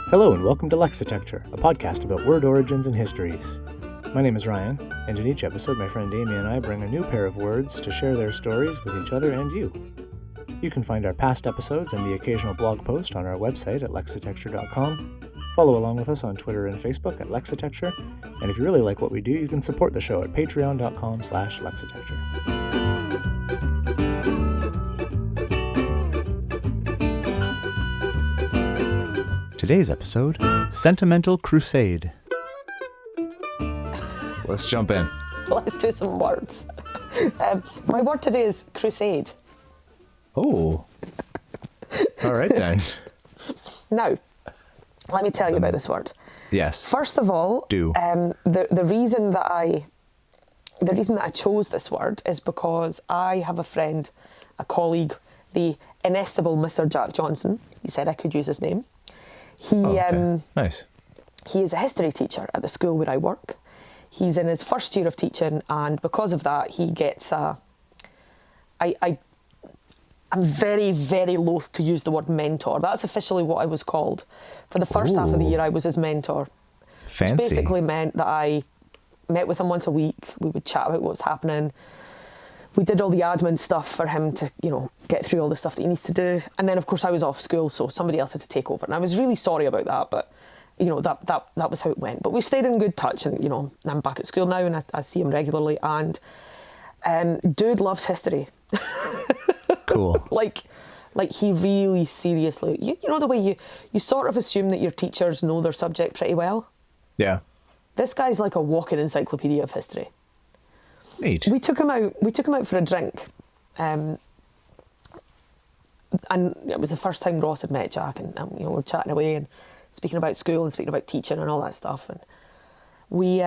Hello and welcome to Lexitecture, a podcast about word origins and histories. My name is Ryan, and in each episode my friend Amy and I bring a new pair of words to share their stories with each other and you. You can find our past episodes and the occasional blog post on our website at lexitecture.com. Follow along with us on Twitter and Facebook at Lexitecture, and if you really like what we do, you can support the show at patreon.com/lexitecture. Today's episode, Sentimental Crusade. Let's jump in. Let's do some words. My word today is crusade. Oh. All right then. Now, let me tell you about this word. Yes. First of all, the reason that I chose this word is because I have a friend, a colleague, the inestimable Mr. Jack Johnson. He said I could use his name. Nice. He is a history teacher at the school where I work. He's in his first year of teaching, and because of that, he gets I'm very, very loath to use the word mentor. That's officially what I was called. For the first half of the year, I was his mentor. Fancy. Which basically meant that I met with him once a week. We would chat about what's happening. We did all the admin stuff for him to, get through all the stuff that he needs to do. And then, of course, I was off school, so somebody else had to take over. And I was really sorry about that, but, that was how it went. But we stayed in good touch, and, I'm back at school now, and I see him regularly. And dude loves history. Cool. like he really seriously, you know the way you sort of assume that your teachers know their subject pretty well? Yeah. This guy's like a walking encyclopedia of history. Neat. We took him out for a drink, and it was the first time Ross had met Jack, and we're chatting away and speaking about school and speaking about teaching and all that stuff, and we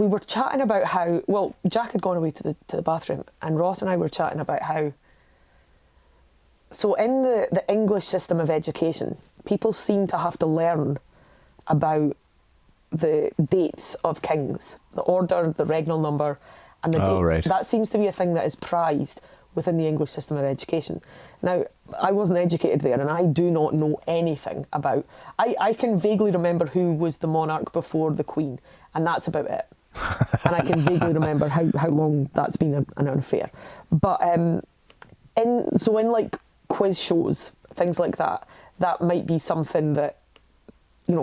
were chatting about how, well, Jack had gone away to the bathroom, and Ross and I were chatting about how, so in the English system of education, people seem to have to learn about the dates of kings, the order, the regnal number, and the dates. Right. That seems to be a thing that is prized within the English system of education. Now, I wasn't educated there, and I do not know anything about... I can vaguely remember who was the monarch before the Queen, and that's about it. And I can vaguely remember how long that's been an affair. But in like quiz shows, things like that, that might be something that,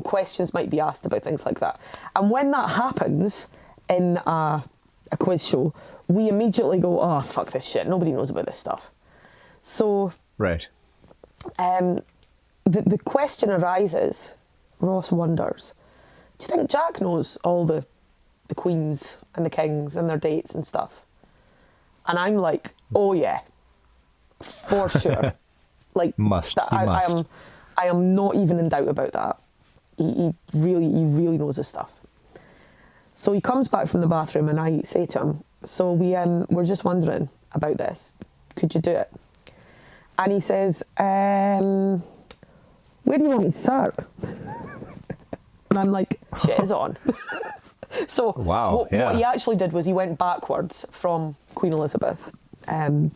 questions might be asked about things like that. And when that happens in a quiz show, we immediately go, oh, fuck this shit, nobody knows about this stuff. So, right. The question arises, Ross wonders, do you think Jack knows all the queens and the kings and their dates and stuff? And I'm like, oh yeah, for sure. Like, He must. I am not even in doubt about that. He really knows his stuff. So he comes back from the bathroom, and I say to him, so we're just wondering about this. Could you do it? And he says, where do you want me to start? And I'm like, shit is on. So wow, what he actually did was he went backwards from Queen Elizabeth. And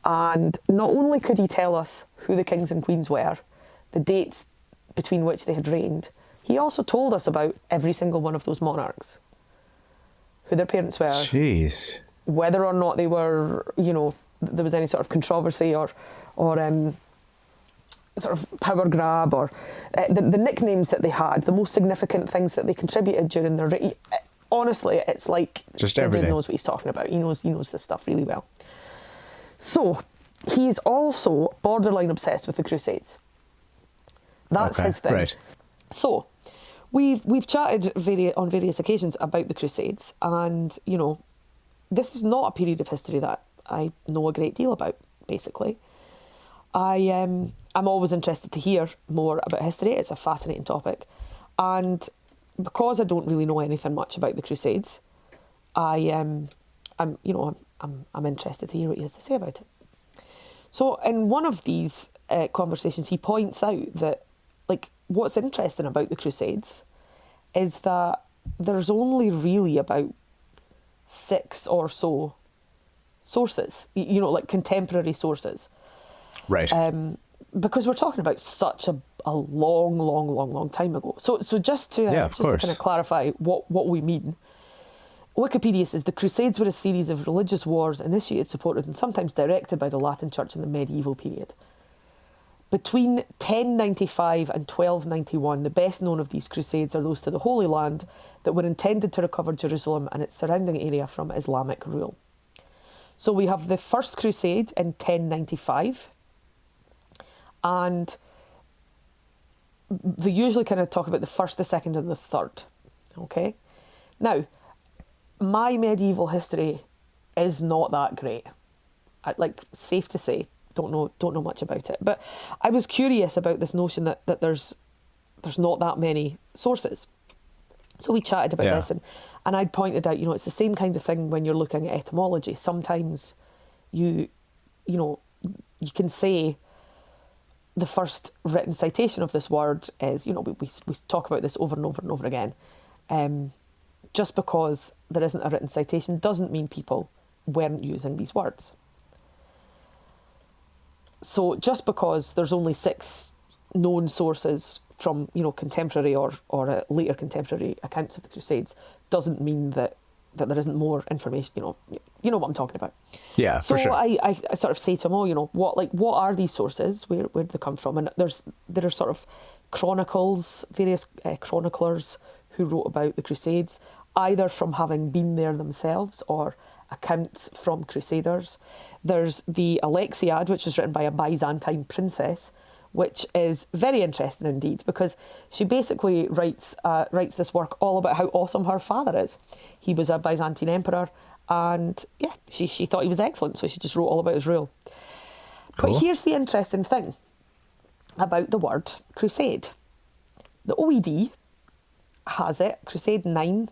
not only could he tell us who the kings and queens were, the dates between which they had reigned, he also told us about every single one of those monarchs, who their parents were, Jeez. whether or not they were, there was any sort of controversy or sort of power grab, or the nicknames that they had, the most significant things that they contributed during their reign. Honestly, it's like just the everything. dude knows what he's talking about. He knows this stuff really well. So he's also borderline obsessed with the Crusades. That's his thing. Right. So we've chatted on various occasions about the Crusades, and this is not a period of history that I know a great deal about. Basically, I'm always interested to hear more about history. It's a fascinating topic, and because I don't really know anything much about the Crusades, I'm interested to hear what he has to say about it. So in one of these conversations, he points out that, what's interesting about the Crusades is that there's only really about 6 or so sources, like contemporary sources. Right. Because we're talking about such a long time ago. So just to kind of clarify what we mean, Wikipedia says the Crusades were a series of religious wars initiated, supported and sometimes directed by the Latin Church in the medieval period. Between 1095 and 1291, the best known of these crusades are those to the Holy Land that were intended to recover Jerusalem and its surrounding area from Islamic rule. So we have the First Crusade in 1095, and they usually kind of talk about the first, the second, and the third. Okay? Now, my medieval history is not that great. Safe to say. Don't know much about it, but I was curious about this notion that there's not that many sources. So we chatted about this, and I'd pointed out, it's the same kind of thing when you're looking at etymology. Sometimes you can say the first written citation of this word is, we talk about this over and over and over again. Just because there isn't a written citation doesn't mean people weren't using these words. So just because there's only 6 known sources from, contemporary or later contemporary accounts of the Crusades doesn't mean that there isn't more information, you know what I'm talking about. Yeah, so for sure. I sort of say to them, what are these sources? Where do they come from? And there are sort of chronicles, various chroniclers who wrote about the Crusades, either from having been there themselves or accounts from Crusaders. There's the Alexiad, which was written by a Byzantine princess, which is very interesting indeed, because she basically writes this work all about how awesome her father is. He was a Byzantine emperor, and she thought he was excellent, so she just wrote all about his rule. Cool. But here's the interesting thing about the word crusade. The OED has it, Crusade nin,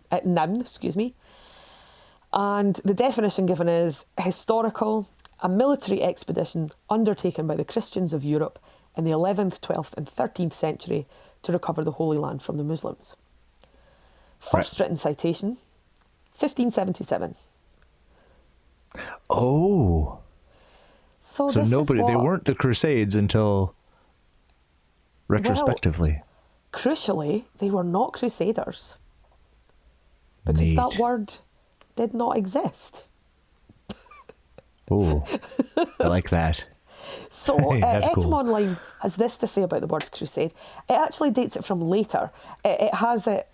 and the definition given is historical, a military expedition undertaken by the Christians of Europe in the 11th, 12th and 13th century to recover the Holy Land from the Muslims. First written citation, 1577. Oh. So they weren't the Crusades until retrospectively. Well, crucially, they were not Crusaders. Because that word did not exist. Oh, I like that. So Etymonline has this to say about the word crusade. It actually dates it from later. It has it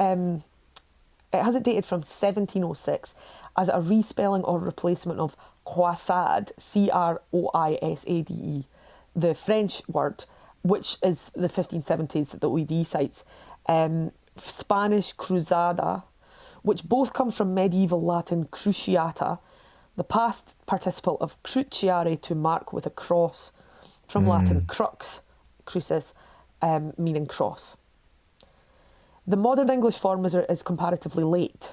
dated from 1706 as a respelling or replacement of croisade, Croisade, the French word, which is the 1570s that the OED cites. Spanish cruzada, which both come from medieval Latin cruciata, the past participle of cruciare, to mark with a cross, from Latin crux, crucis, meaning cross. The modern English form is comparatively late,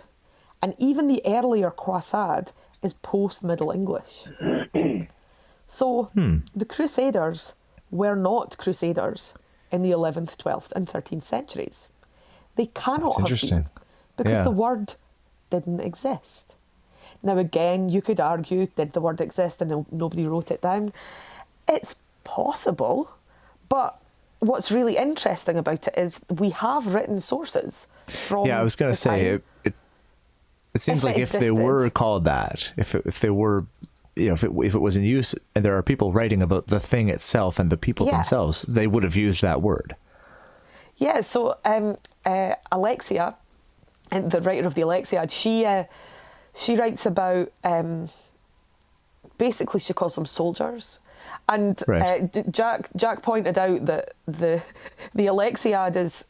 and even the earlier croisade is post-Middle English. So the Crusaders were not Crusaders in the 11th, 12th and 13th centuries. They cannot have been, because the word didn't exist. Now again, you could argue, did the word exist and nobody wrote it down? It's possible, but what's really interesting about it is we have written sources from. Yeah, I was going to say it seems like if they were called that, if they were, if it was in use, and there are people writing about the thing itself and the people themselves, they would have used that word. Yeah. So Alexia, and the writer of the Alexiad, she writes about basically she calls them soldiers. And Jack pointed out that the Alexiad is,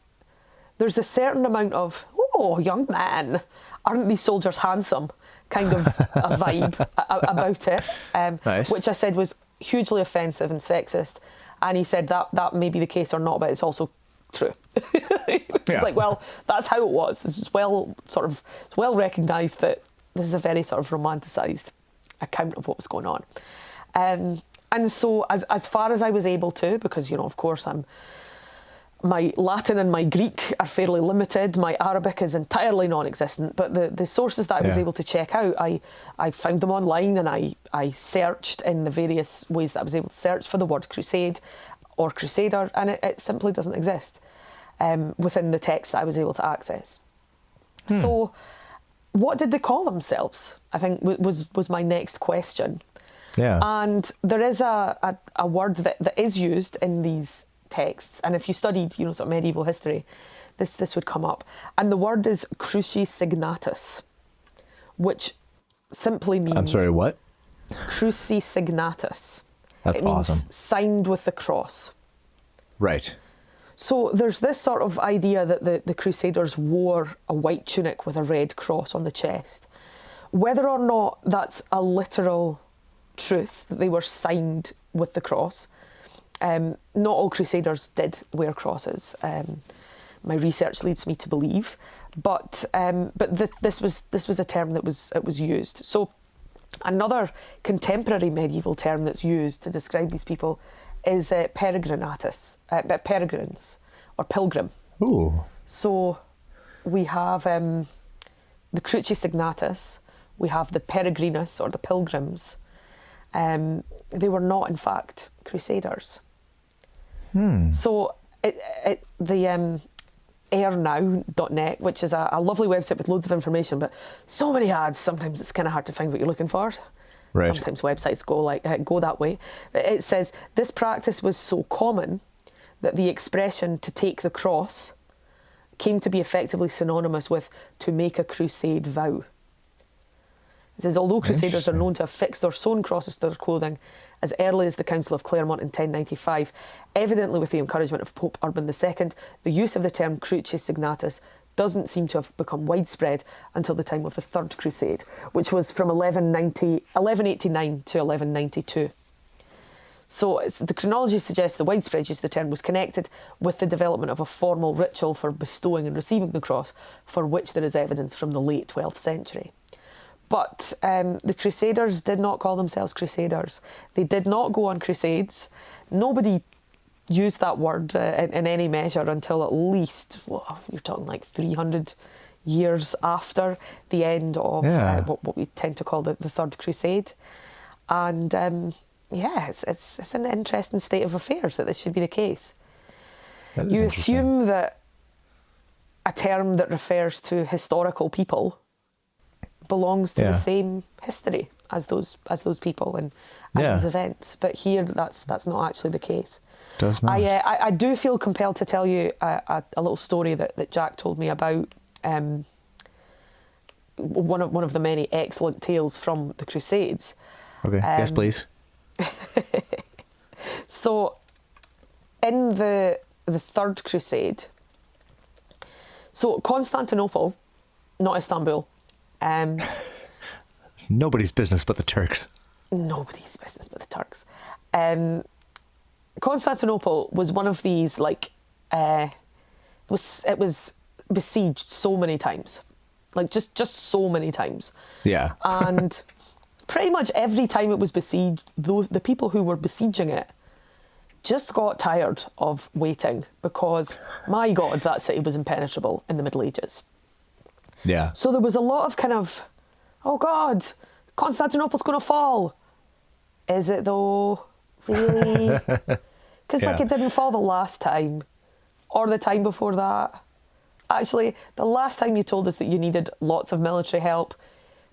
there's a certain amount of, oh, young man, aren't these soldiers handsome, kind of a vibe about it, nice. Which I said was hugely offensive and sexist. And he said that may be the case or not, but it's also true. It's like, well, that's how it was. It's well recognised that this is a very sort of romanticised account of what was going on. And so as far as I was able to, because, of course, I'm My Latin and my Greek are fairly limited. My Arabic is entirely non-existent. But the sources that I was able to check out, I found them online, and I searched in the various ways that I was able to search for the word crusade or crusader, and it simply doesn't exist within the text that I was able to access. So what did they call themselves, I think was my next question. Yeah. And there is a word that is used in these texts, and if you studied, sort of medieval history, this would come up. And the word is crucis signatus, which simply means... I'm sorry, what? Crucis signatus. That's it means awesome. Signed with the cross. Right. So there's this sort of idea that the Crusaders wore a white tunic with a red cross on the chest. Whether or not that's a literal truth, that they were signed with the cross, not all Crusaders did wear crosses. My research leads me to believe, but this was a term that was used. So another contemporary medieval term that's used to describe these people is peregrinatus, peregrines, or pilgrim. Ooh. So we have the crucis signatus, we have the peregrinus, or the pilgrims. They were not, in fact, crusaders. So the airnow.net, which is a lovely website with loads of information, but so many ads, sometimes it's kind of hard to find what you're looking for. Right. Sometimes websites go that way. It says, this practice was so common that the expression to take the cross came to be effectively synonymous with to make a crusade vow. It says, although crusaders are known to have fixed or sewn crosses to their clothing as early as the Council of Clermont in 1095, evidently with the encouragement of Pope Urban II, the use of the term crucis signatus doesn't seem to have become widespread until the time of the Third Crusade, which was from 1189 to 1192. So the chronology suggests the widespread use of the term was connected with the development of a formal ritual for bestowing and receiving the cross, for which there is evidence from the late 12th century. But the Crusaders did not call themselves Crusaders. They did not go on crusades. Nobody used that word in any measure until at least, you're talking like 300 years after the end of what we tend to call the Third Crusade. And it's an interesting state of affairs that this should be the case. That is you interesting. assume that a term that refers to historical people belongs to the same history as those people and those events, but here that's not actually the case. Does not. I do feel compelled to tell you a little story that Jack told me about one of the many excellent tales from the Crusades. Okay. Yes, please. So in the Third Crusade, so Constantinople, not Istanbul. Nobody's business but the Turks. Nobody's business but the Turks. Constantinople was one of these, it was besieged so many times, just so many times. Yeah. And pretty much every time it was besieged, the people who were besieging it just got tired of waiting, because my God, that city was impenetrable in the Middle Ages. Yeah. So there was a lot of kind of, oh God, Constantinople's going to fall. Is it though? Really? Because it didn't fall the last time, or the time before that. Actually, the last time you told us that you needed lots of military help,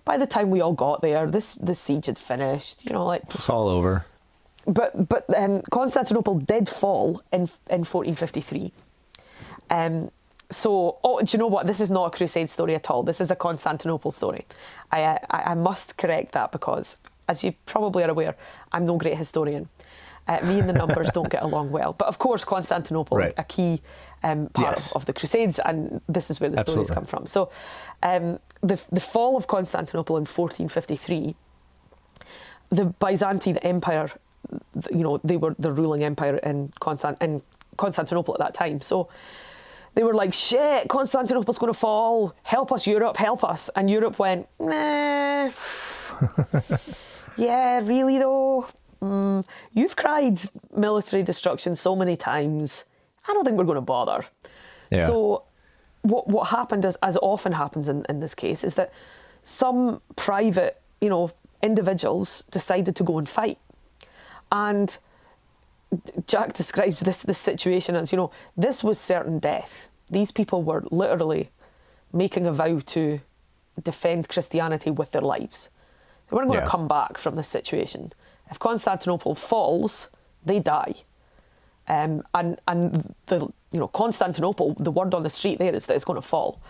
by the time we all got there, this siege had finished. It's all over. But Constantinople did fall in 1453. So, do you know what? This is not a Crusade story at all. This is a Constantinople story. I must correct that, because, as you probably are aware, I'm no great historian. Me and the numbers don't get along well. But of course, Constantinople, a key part of the Crusades, and this is where the stories come from. So, the fall of Constantinople in 1453, the Byzantine Empire, they were the ruling empire in Constantinople at that time. So they were like, shit, Constantinople's going to fall. Help us, Europe, help us. And Europe went, nah. Yeah, really though? You've cried military destruction so many times. I don't think we're going to bother. Yeah. So what happened, as often happens in this case, is that some private, individuals decided to go and fight. And Jack describes this situation as, this was certain death. These people were literally making a vow to defend Christianity with their lives. They weren't going to come back from this situation. If Constantinople falls, they die. And the Constantinople, the word on the street there is that it's going to fall.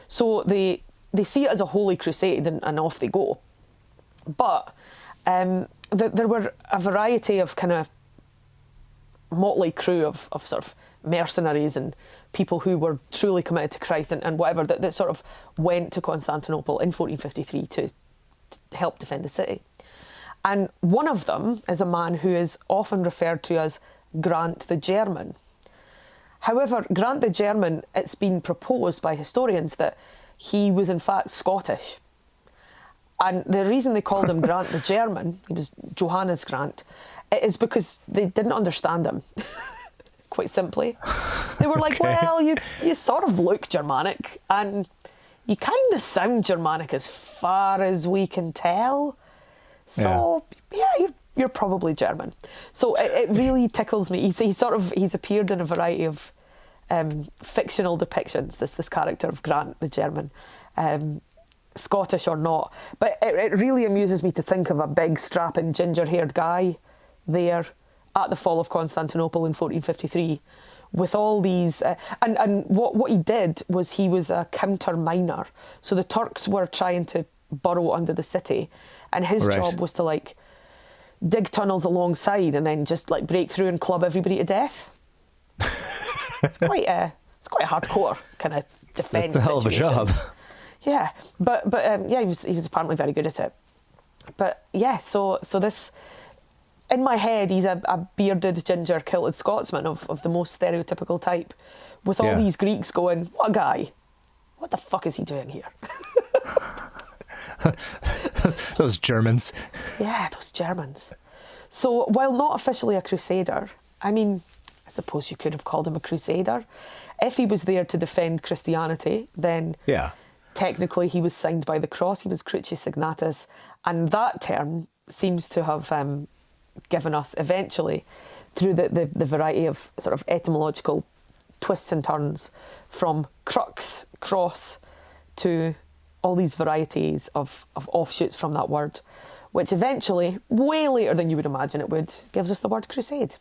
So they see it as a holy crusade, and off they go. But there were a variety of kind of motley crew of sort of mercenaries and people who were truly committed to Christ and whatever that sort of went to Constantinople in 1453 to help defend the city. And one of them is a man who is often referred to as Grant the German. However, Grant the German, it's been proposed by historians that he was in fact Scottish. And the reason they called him Grant the German, he was Johannes Grant, is because they didn't understand him, quite simply. They were like, well, you sort of look Germanic, and you kind of sound Germanic as far as we can tell. So, you're probably German. So it really tickles me. He's appeared in a variety of fictional depictions, this character of Grant the German, Scottish or not. But it really amuses me to think of a big, strapping, ginger-haired guy there at the fall of Constantinople in 1453 with all these... and what he did was he was a counter-miner. So the Turks were trying to burrow under the city, and his job was to, dig tunnels alongside and then just, break through and club everybody to death. It's quite hardcore kind of defence. It's a hell of a job. Yeah, but he was apparently very good at it. But yeah, so this, in my head, he's a bearded, ginger, kilted Scotsman of the most stereotypical type, with all these Greeks going, what a guy, what the fuck is he doing here? those Germans. Yeah, those Germans. So while not officially a crusader, I suppose you could have called him a crusader. If he was there to defend Christianity, then technically he was signed by the cross. He was crucis signatus, and that term seems to have given us eventually, through the variety of sort of etymological twists and turns, from crux, cross, to all these varieties of offshoots from that word, which eventually, way later than you would imagine it would, gives us the word crusade.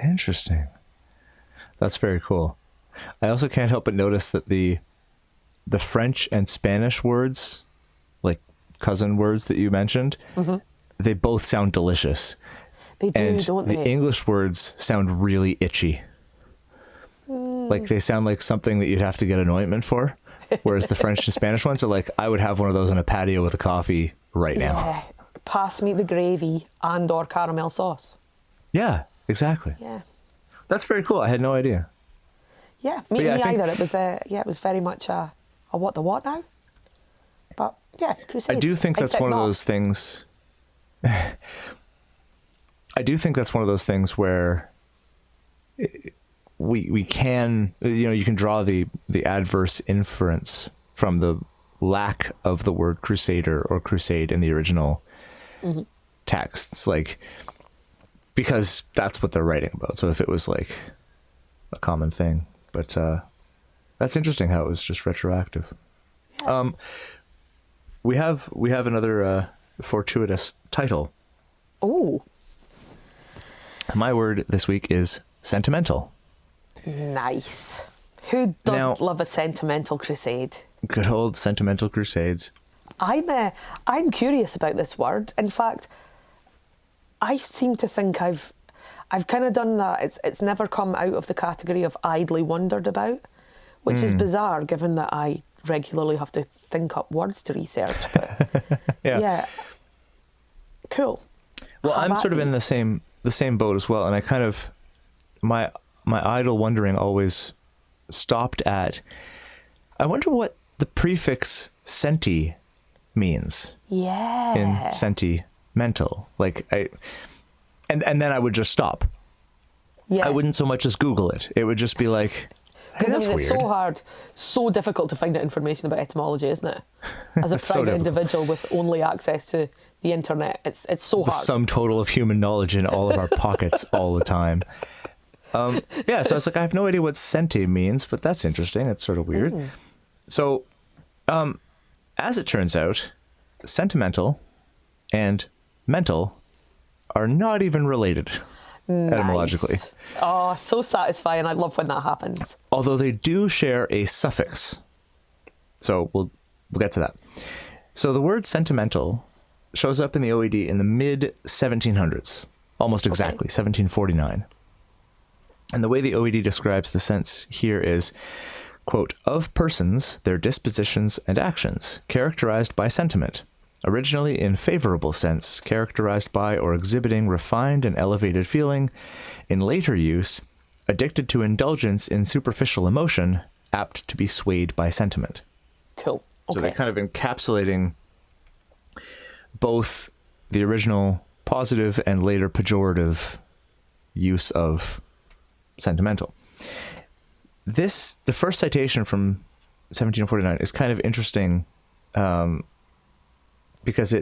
Interesting. That's very cool. I also can't help but notice that the French and Spanish words, like cousin words that you mentioned, they both sound delicious. They do, and don't they? The English words sound really itchy. Like they sound like something that you'd have to get an ointment for. Whereas the French and Spanish ones are like, I would have one of those on a patio with a coffee right now. Yeah, pass me the gravy and or caramel sauce. Yeah, exactly. Yeah. That's very cool. I had no idea. Yeah, me either. It was very much a what the what now? But yeah, crusade. I do think that's one of those things. I do think that's one of those things where we can, you can draw the adverse inference from the lack of the word crusader or crusade in the original texts, because that's what they're writing about. So if it was like a common thing, but that's interesting how it was just retroactive. Yeah. We have another fortuitous title. Oh. My word this week is sentimental. Nice. Who doesn't love a sentimental crusade? Good old sentimental crusades. I'm curious about this word. In fact, I seem to think I've kind of done that. It's never come out of the category of idly wondered about, which is bizarre given that I regularly have to think up words to research. But yeah. Cool. Well, I'm sort of in the same boat as well, and I kind of my idle wondering always stopped at, I wonder what the prefix senti means. Yeah. In sentimental. And then I would just stop. Yeah. I wouldn't so much as Google it. It would just be like, hey, Because that's it's weird. so hard, so difficult to find out information about etymology, isn't it? As a So private difficult. individual with only access to the internet, it's so The hard. sum total of human knowledge in all of our pockets all the time. Yeah, so I was like, I have no idea what senti means, but that's interesting. It's sort of weird. So, as it turns out, sentimental and mental are not even related etymologically. Nice. Oh, so satisfying. I love when that happens. Although they do share a suffix. So we'll get to that. So the word sentimental shows up in the OED in the mid 1700s, almost exactly, 1749. And the way the OED describes the sense here is, quote, of persons, their dispositions and actions, characterized by sentiment, originally in favorable sense, characterized by or exhibiting refined and elevated feeling, in later use, addicted to indulgence in superficial emotion, apt to be swayed by sentiment. Cool. Okay. So they're kind of encapsulating both the original positive and later pejorative use of sentimental. The first citation from 1749 is kind of interesting because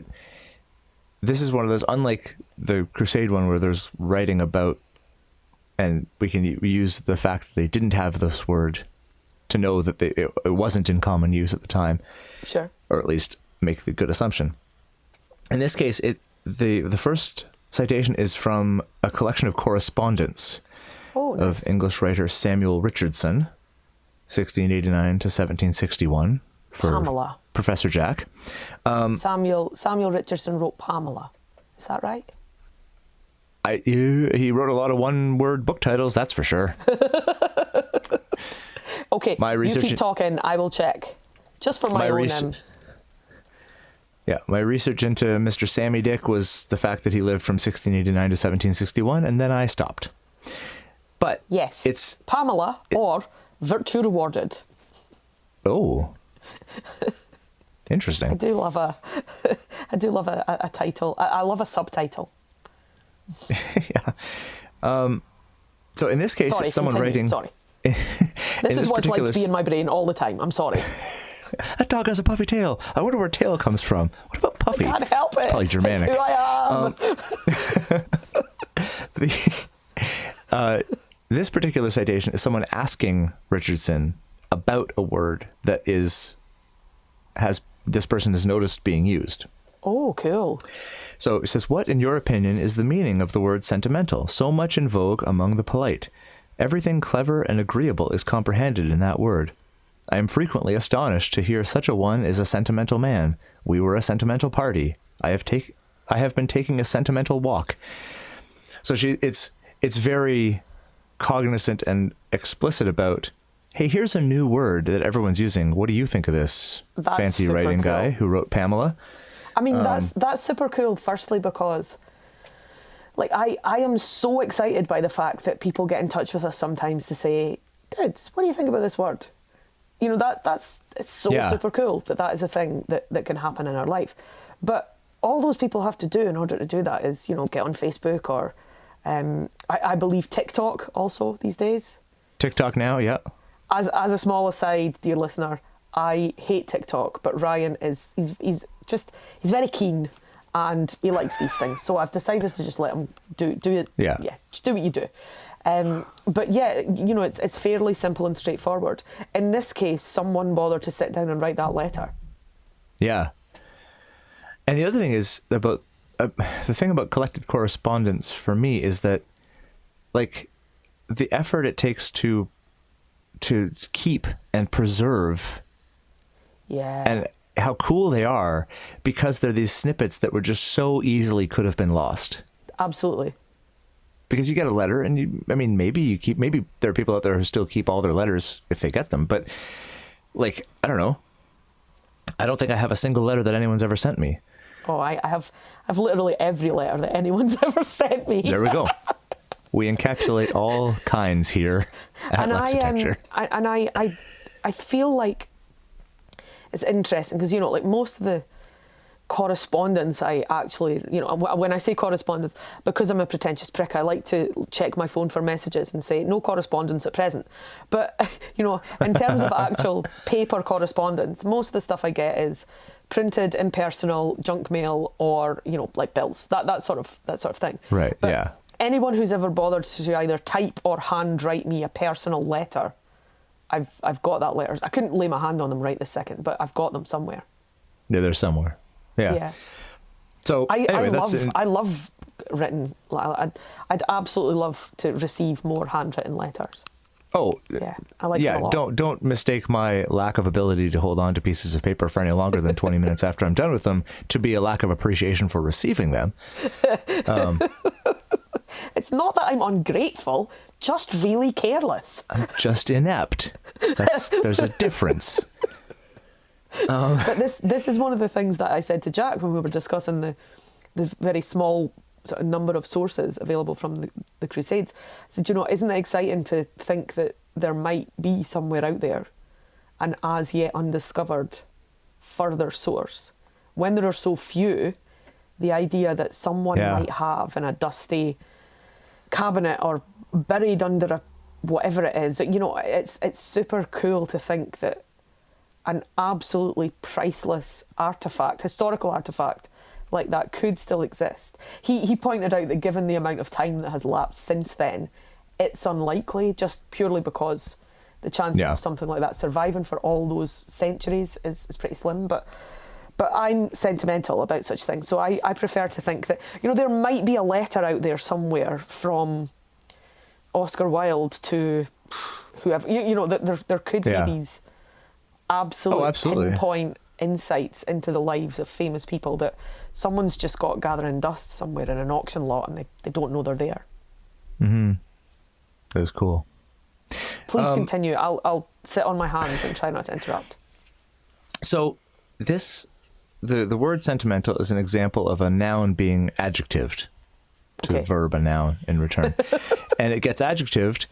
this is one of those, unlike the Crusade one where there's writing about, and we can use the fact that they didn't have this word to know that it wasn't in common use at the time. Sure. Or at least make the good assumption. In this case, the first citation is from a collection of correspondence of English writer Samuel Richardson, 1689 to 1761, for Pamela. Professor Jack. Samuel Richardson wrote Pamela. Is that right? He wrote a lot of one-word book titles, that's for sure. Okay, you keep talking, I will check. Just for my own... Yeah, my research into Mr. Sammy Dick was the fact that he lived from 1689 to 1761, and then I stopped. But yes, it's Pamela or Virtue Rewarded. Oh, interesting. I do love a title. I love a subtitle. Yeah. So in this case, it's someone writing. Sorry. This is what it's like to be in my brain all the time. I'm sorry. That dog has a puffy tail. I wonder where tail comes from. What about puffy? I can't help it. It's probably Germanic. It's who I am. This particular citation is someone asking Richardson about a word that this person has noticed being used. Oh, cool. So it says, what, in your opinion, is the meaning of the word sentimental, so much in vogue among the polite? Everything clever and agreeable is comprehended in that word. I am frequently astonished to hear such a one is a sentimental man. We were a sentimental party. I have been taking a sentimental walk. So it's very cognizant and explicit about, hey, here's a new word that everyone's using. What do you think of this? That's fancy writing cool guy who wrote Pamela? I mean, that's super cool, firstly, because like I am so excited by the fact that people get in touch with us sometimes to say, dude, what do you think about this word? You know, it's so super cool that is a thing that can happen in our life. But all those people have to do in order to do that is, you know, get on Facebook or I believe TikTok also these days. TikTok now, yeah. As a small aside, dear listener, I hate TikTok, but Ryan he's very keen and he likes these things. So I've decided to just let him do it. Yeah, just do what you do. But yeah, you know, it's fairly simple and straightforward. In this case, someone bothered to sit down and write that letter. Yeah. And the other thing is about the thing about collected correspondence for me is that, like, the effort it takes to keep and preserve, and how cool they are, because they're these snippets that were just so easily could have been lost. Absolutely. Because you get a letter, and maybe there are people out there who still keep all their letters if they get them, but like, I don't know. I don't think I have a single letter that anyone's ever sent me. Oh, I've literally every letter that anyone's ever sent me. There we go. We encapsulate all kinds here at Lexitecture. I feel like it's interesting because, you know, like most of the correspondence, I actually, when I say correspondence, because I'm a pretentious prick, I like to check my phone for messages and say no correspondence at present. But, in terms of actual paper correspondence, most of the stuff I get is printed, impersonal, junk mail, or, like bills, that sort of thing. Right, but yeah. Anyone who's ever bothered to either type or handwrite me a personal letter, I've got that letter. I couldn't lay my hand on them right this second, but I've got them somewhere. Yeah, they're somewhere. Yeah. So anyway, I love written. I'd absolutely love to receive more handwritten letters. Oh, yeah, I like them a lot. Don't mistake my lack of ability to hold on to pieces of paper for any longer than 20 minutes after I'm done with them to be a lack of appreciation for receiving them. It's not that I'm ungrateful, just really careless. I'm just inept. There's a difference. But this is one of the things that I said to Jack when we were discussing the very small sort of number of sources available from the Crusades. I said, isn't it exciting to think that there might be somewhere out there an as yet undiscovered further source? When there are so few, the idea that someone might have in a dusty cabinet or buried under whatever it is, it's super cool to think that an absolutely priceless historical artifact like that could still exist. He pointed out that given the amount of time that has lapsed since then, it's unlikely, just purely because the chances of something like that surviving for all those centuries is pretty slim. But I'm sentimental about such things, so I prefer to think that there might be a letter out there somewhere from Oscar Wilde to whoever. That there could be these absolute pinpoint insights into the lives of famous people that someone's just got gathering dust somewhere in an auction lot and they don't know they're there. Mm-hmm. That's cool. Please continue. I'll sit on my hands and try not to interrupt. So the word sentimental is an example of a noun being adjectived to verb a noun in return. And it gets adjectived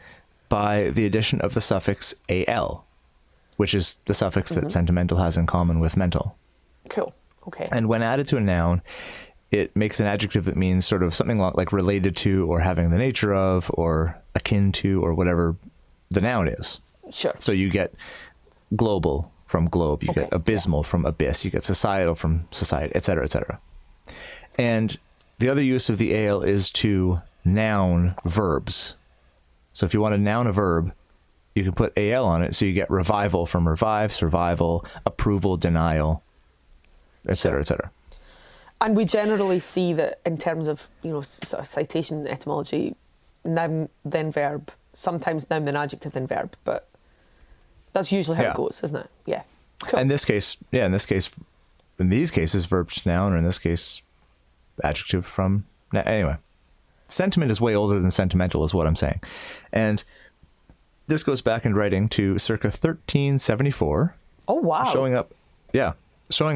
by the addition of the suffix al, which is the suffix that sentimental has in common with mental. Cool. Okay. And when added to a noun, it makes an adjective that means sort of something like related to or having the nature of or akin to or whatever the noun is. Sure. So you get global from globe, you get abysmal from abyss, you get societal from society, etc., etc. And the other use of the al is to noun verbs. So if you want to noun a verb, you can put al on it, so you get revival from revive, survival, approval, denial, etc., etc. And we generally see that in terms of, sort of citation etymology, noun then verb, sometimes noun then adjective then verb, but that's usually how it goes, isn't it? Yeah. Cool. In these cases, verb to noun, or in this case, adjective from, anyway. Sentiment is way older than sentimental is what I'm saying. And this goes back in writing to circa 1374. Oh, wow. Showing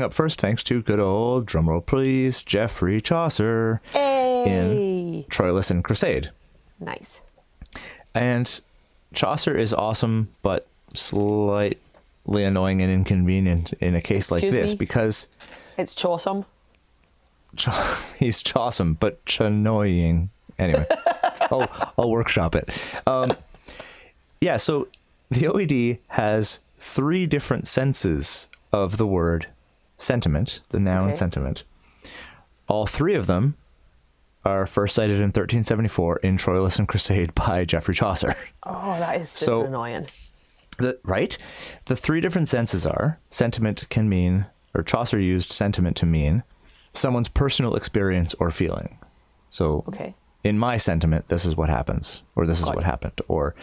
up first thanks to good old, drumroll please, Geoffrey Chaucer in Troilus and Crusade. Nice. And Chaucer is awesome, but slightly annoying and inconvenient in a case like this because... It's Chawsome. He's Chawsome, but annoying. Anyway, I'll workshop it. So the OED has 3 different senses of the word sentiment, the noun sentiment. All 3 of them are first cited in 1374 in Troilus and Crusade by Geoffrey Chaucer. Oh, that is super annoying. Right? The 3 different senses are, sentiment can mean, or Chaucer used sentiment to mean, someone's personal experience or feeling. So, in my sentiment, this is what happens, or this is what happened. Or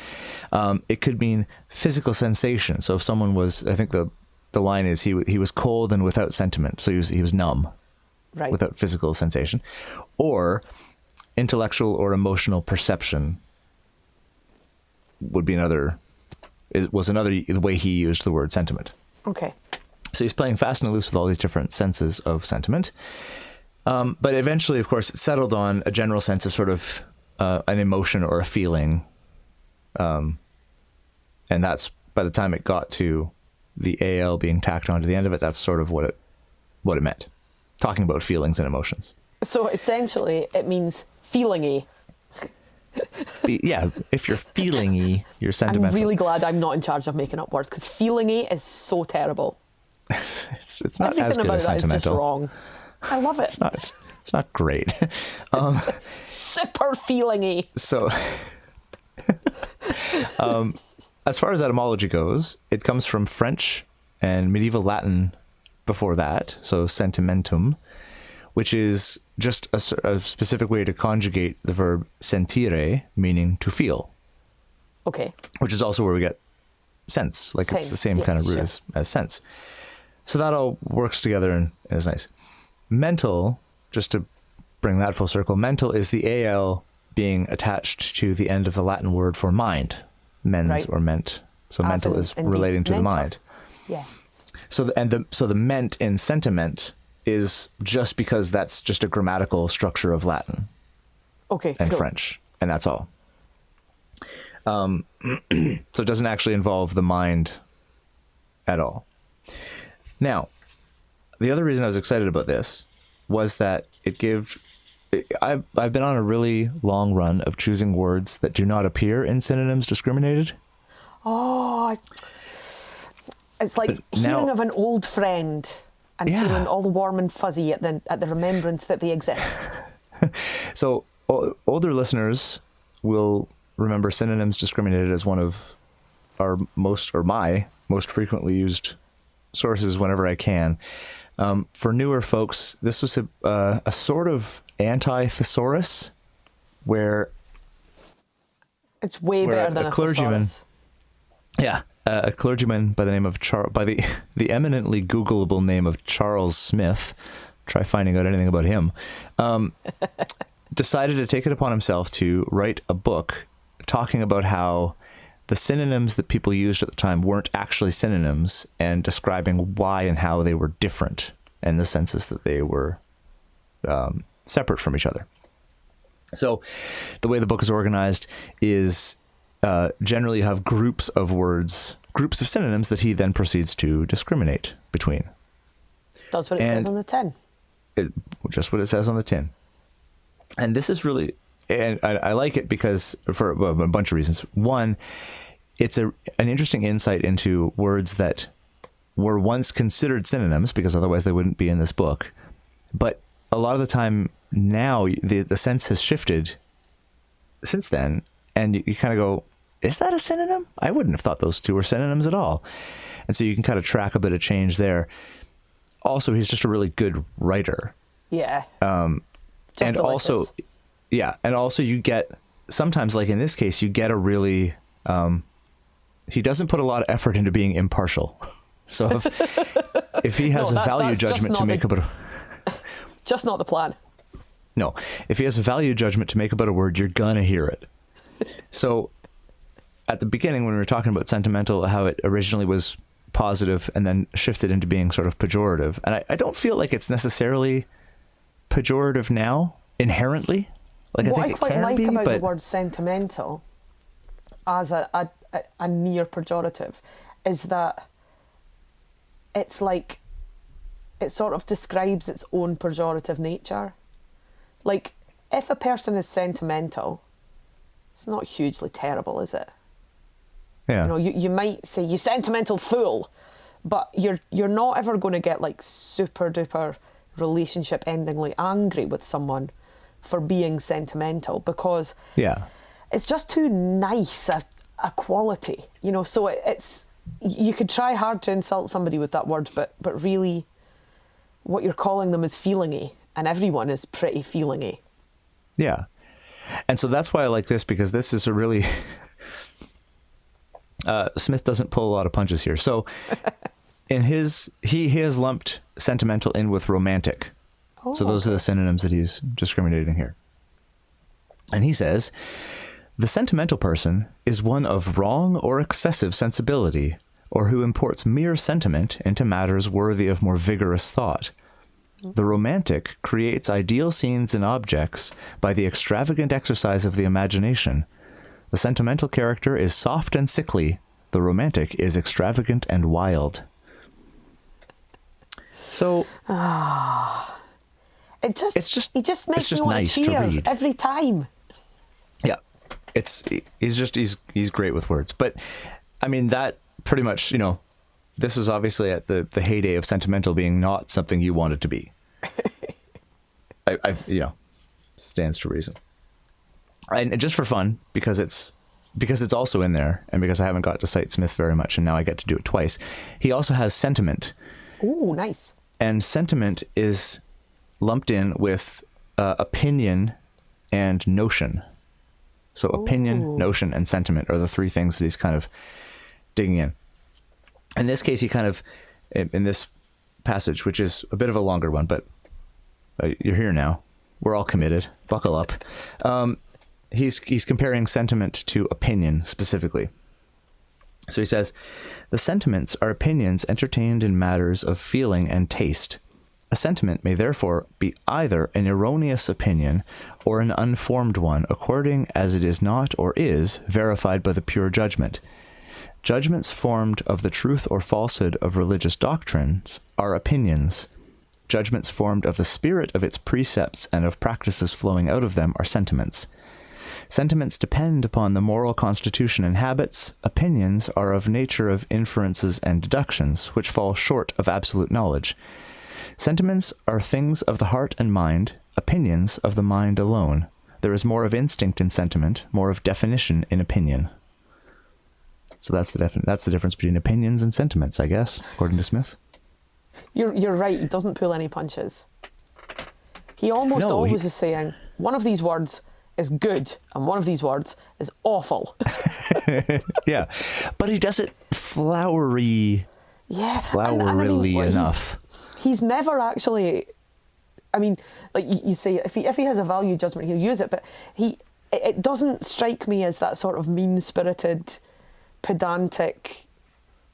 it could mean physical sensation. So if someone was, I think the line is, he was cold and without sentiment. So he was numb, without physical sensation. Or intellectual or emotional perception would be another way he used the word sentiment. Okay. So he's playing fast and loose with all these different senses of sentiment. But eventually, of course, it settled on a general sense of sort of an emotion or a feeling. And that's, by the time it got to the AL being tacked onto the end of it, that's sort of what it meant. talking about feelings and emotions. So essentially, it means feeling-y. Yeah, if you're feeling-y, you're sentimental. I'm really glad I'm not in charge of making up words, because feeling-y is so terrible. It's not Everything as good about as that is sentimental. just wrong. I love it. It's not great. Super feeling-y. So, as far as etymology goes, it comes from French and medieval Latin before that, so sentimentum, which is just a specific way to conjugate the verb sentire, meaning to feel. Okay. Which is also where we get sense. Like it's the same kind of root as sense. So that all works together and is nice. Mental, just to bring that full circle, mental is the AL being attached to the end of the Latin word for mind. Mens or ment. So mental is relating to the mind. Yeah. So the ment in sentiment is just because that's just a grammatical structure of Latin. Okay. And French. And that's all. So it doesn't actually involve the mind at all. Now, the other reason I was excited about this was that I've been on a really long run of choosing words that do not appear in synonyms discriminated. Oh, it's like hearing of an old friend and feeling all warm and fuzzy at the remembrance that they exist. So older listeners will remember synonyms discriminated as one of my most frequently used sources whenever I can. For newer folks, this was a sort of anti-thesaurus, where it's way better than a clergyman. thesaurus. Yeah, a clergyman by the name of the eminently Googleable name of Charles Smith. Try finding out anything about him. Decided to take it upon himself to write a book talking about how the synonyms that people used at the time weren't actually synonyms, and describing why and how they were different in the senses that they were separate from each other. So the way the book is organized is generally you have groups of words, groups of synonyms that he then proceeds to discriminate between. That's what it says on the tin. Just what it says on the tin. And this is really, and I like it because for a bunch of reasons. One, it's an interesting insight into words that were once considered synonyms, because otherwise they wouldn't be in this book. But a lot of the time now, the sense has shifted since then, and you kind of go, is that a synonym? I wouldn't have thought those two were synonyms at all. And so you can kind of track a bit of change there. Also, he's just a really good writer. Yeah. And also you get, sometimes, like in this case, you get a really, he doesn't put a lot of effort into being impartial. So if he has a value judgment to make about just not the plan. No, if he has a value judgment to make about a word, you're gonna hear it. So at the beginning, when we were talking about sentimental, how it originally was positive and then shifted into being sort of pejorative, and I don't feel like it's necessarily pejorative now inherently. Like what I think I quite like be, about but the word sentimental as a near pejorative is that it's like it sort of describes its own pejorative nature. Like, if a person is sentimental, it's not hugely terrible, is it? Yeah. You know, you might say, you sentimental fool, but you're not ever going to get like super duper relationship endingly angry with someone for being sentimental, because it's just too nice a quality, you know. So it's you could try hard to insult somebody with that word, but really what you're calling them is feeling-y, and everyone is pretty feeling-y. Yeah. And so that's why I like this, because this is a really Smith doesn't pull a lot of punches here. So in he has lumped sentimental in with romantic. Oh, so those are the synonyms that he's discriminating here. And he says, the sentimental person is one of wrong or excessive sensibility, or who imports mere sentiment into matters worthy of more vigorous thought. The romantic creates ideal scenes and objects by the extravagant exercise of the imagination. The sentimental character is soft and sickly. The romantic is extravagant and wild. So, He just makes me want nice to cheer to read every time. Yeah, he's great with words. But I mean, that pretty much, this was obviously at the heyday of Sentimental being not something you wanted to be. I stands to reason. And just for fun, because it's also in there, and because I haven't got to cite Smith very much, and now I get to do it twice. He also has sentiment. Oh, nice. And sentiment is lumped in with opinion and notion. So opinion, notion, and sentiment are the three things that he's kind of digging in. In this case, he kind of, in this passage, which is a bit of a longer one, but you're here now. We're all committed. Buckle up. He's comparing sentiment to opinion specifically. So he says, the sentiments are opinions entertained in matters of feeling and taste. A sentiment may therefore be either an erroneous opinion or an unformed one, according as it is not or is verified by the pure judgment. Judgments formed of the truth or falsehood of religious doctrines are opinions. Judgments formed of the spirit of its precepts and of practices flowing out of them are sentiments. Sentiments depend upon the moral constitution and habits. Opinions are of nature of inferences and deductions, which fall short of absolute knowledge. Sentiments are things of the heart and mind, opinions of the mind alone. There is more of instinct in sentiment, more of definition in opinion. So that's the difference between opinions and sentiments, I guess, according to Smith. You're right. He doesn't pull any punches. He always is saying one of these words is good and one of these words is awful. Yeah, but he does it flowerily enough. He's never actually. I mean, like you say, if he has a value judgment, he'll use it. But it doesn't strike me as that sort of mean-spirited, pedantic.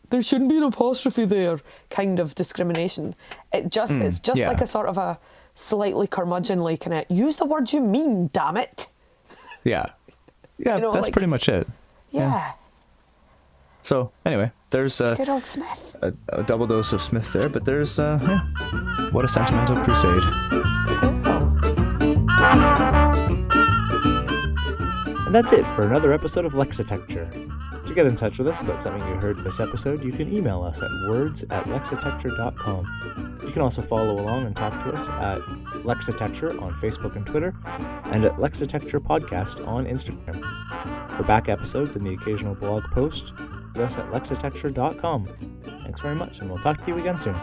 There shouldn't be an apostrophe there kind of discrimination. It's just like a sort of a slightly curmudgeonly kind of use the words you mean, damn it. Yeah, that's pretty much it. Yeah. So anyway, there's good old Smith. A double dose of Smith there, but there's what a sentimental crusade. And that's it for another episode of Lexitecture. To get in touch with us about something you heard this episode, you can email us at words@lexitecture.com. You can also follow along and talk to us at Lexitecture on Facebook and Twitter, and at Lexitecture Podcast on Instagram. For back episodes and the occasional blog post, visit us at lexitecture.com. Thanks very much, and we'll talk to you again soon.